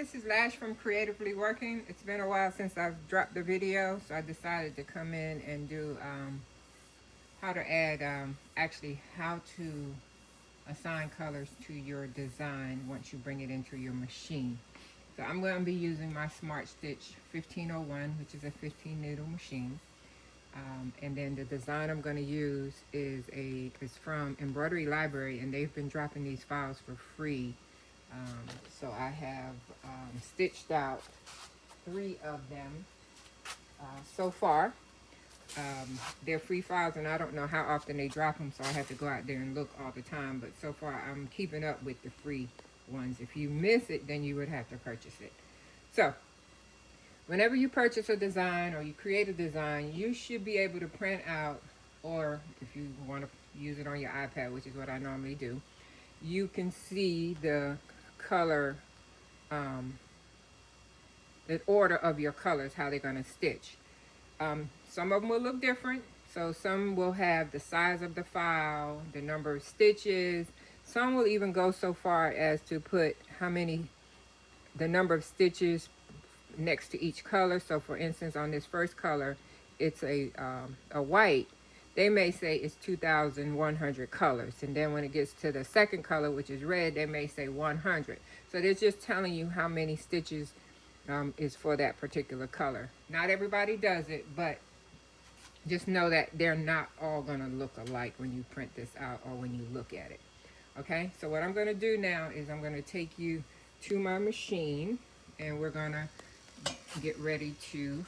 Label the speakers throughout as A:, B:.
A: this is Lash from Creatively Working. It's been a while since I've dropped the video, so I decided to come in and do how to add, actually how to assign colors to your design once you bring it into your machine. So I'm going to be using my Smart Stitch 1501, which is a 15 needle machine. And then the design I'm going to use is from Embroidery Library, and they've been dropping these files for free. So I have stitched out 3 of them so far. They're free files, and I don't know how often they drop them, so I have to go out there and look all the time. But so far, I'm keeping up with the free ones. If you miss it, then you would have to purchase it. So whenever you purchase a design or you create a design, you should be able to print out, or if you want to use it on your iPad, which is what I normally do, you can see the color, the order of your colors, how they're going to stitch. Some of them will look different. So some will have the size of the file, the number of stitches. Some will even go so far as to put the number of stitches next to each color. So for instance, on this first color, it's a white. They may say it's 2,100 colors. And then when it gets to the second color, which is red, they may say 100. So they're just telling you how many stitches is for that particular color. Not everybody does it, but just know that they're not all going to look alike when you print this out or when you look at it. Okay, so what I'm going to do now is I'm going to take you to my machine, and we're going to get ready to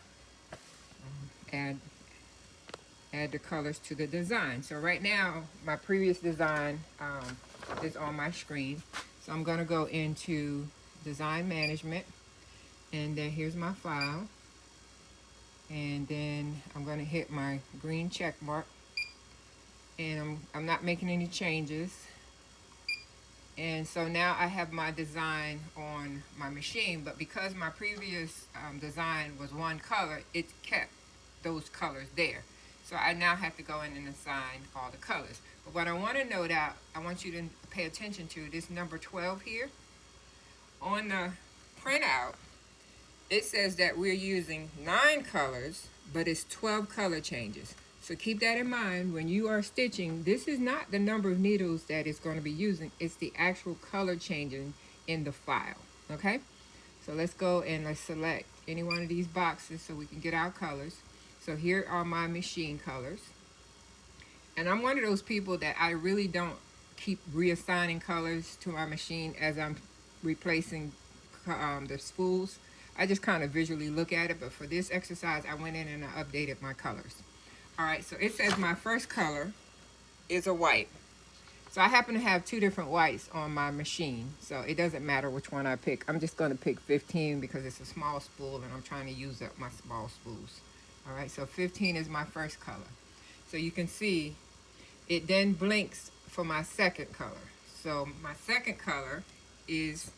A: add the colors to the design. So right now, my previous design is on my screen. So I'm going to go into Design Management, and then here's my file. And then I'm going to hit my green check mark, and I'm not making any changes. And so now I have my design on my machine, but because my previous design was one color, it kept those colors there. So I now have to go in and assign all the colors. But what I want to note out, I want you to pay attention to this number 12 here. On the printout, it says that we're using 9 colors, but it's 12 color changes. So keep that in mind when you are stitching. This is not the number of needles that it's going to be using. It's the actual color changing in the file. Okay? So let's go and let's select any one of these boxes so we can get our colors. So here are my machine colors. And I'm one of those people that I really don't keep reassigning colors to my machine as I'm replacing the spools. I just kind of visually look at it, but for this exercise, I went in and I updated my colors. All right, so it says my first color is a white. So I happen to have 2 different whites on my machine, so it doesn't matter which one I pick. I'm just going to pick 15 because it's a small spool and I'm trying to use up my small spools. All right, so 15 is my first color. So you can see it then blinks for my second color. So my second color is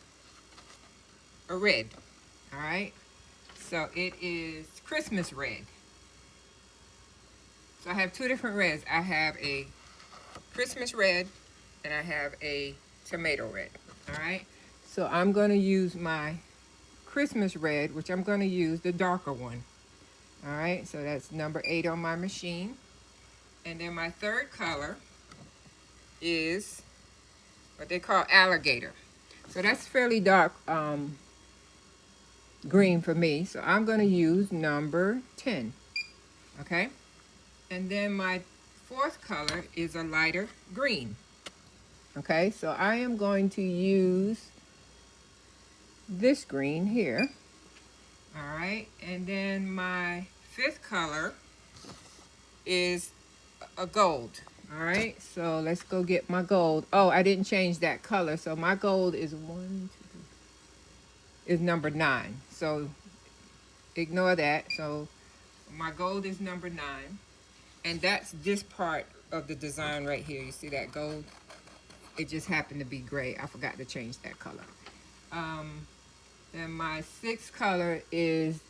A: a red. All right, so it is Christmas red. So I have 2 different reds. I have a Christmas red and I have a tomato red. All right, so I'm going to use my Christmas red, which I'm going to use the darker one. All right, so that's number 8 on my machine. And then my third color is what they call alligator. So that's fairly dark green for me. So I'm going to use number 10. Okay, and then my fourth color is a lighter green. Okay, so I am going to use this green here. All right, and then my fifth color is a gold. All right, so let's go get my gold. Oh, I didn't change that color. So my gold is number 9. So ignore that. So my gold is number 9. And that's this part of the design right here. You see that gold? It just happened to be gray. I forgot to change that color. Then my sixth color is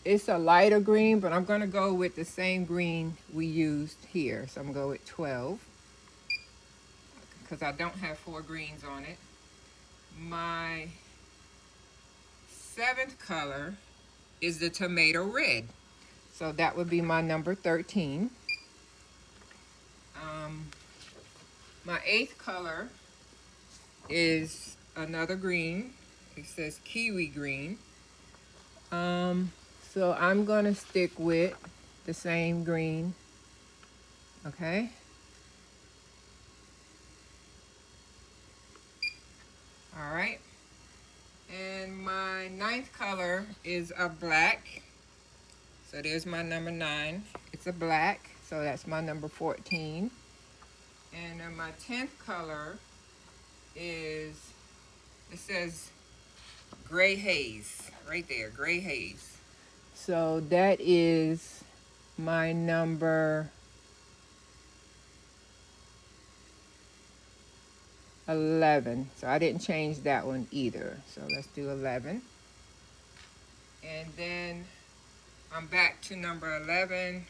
A: it's a lighter green, but I'm going to go with the same green we used here. So I'm going to go with 12 because I don't have 4 greens on it. My seventh color is the tomato red. So that would be my number 13. My eighth color is another green. It says kiwi green. So I'm gonna stick with the same green. Okay. All right. And my ninth color is a black. So there's my number 9. It's a black, so that's my number 14. And then my 10th color is, it says gray haze, right there, gray haze. So that is my number 11. So I didn't change that one either. So let's do 11. And then I'm back to number 11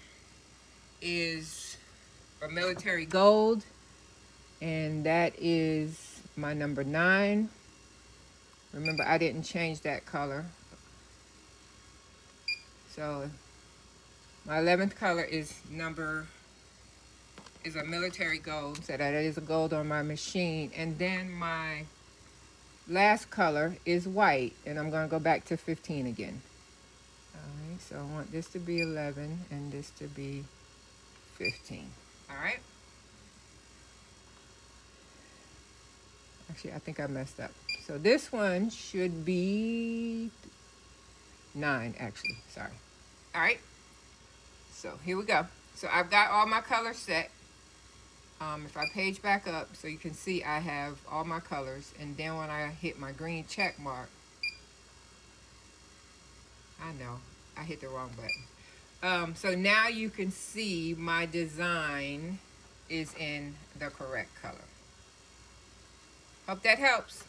A: is a military gold. And that is my number 9. Remember, I didn't change that color. So my 11th color is a military gold. So that is a gold on my machine. And then my last color is white. And I'm going to go back to 15 again. All right, so I want this to be 11 and this to be 15. All right. Actually, I think I messed up. So this one should be 9, actually. Sorry. All right. So here we go. So I've got all my colors set. If I page back up so you can see I have all my colors. And then when I hit my green check mark, I know, I hit the wrong button. So now you can see my design is in the correct color. Hope that helps.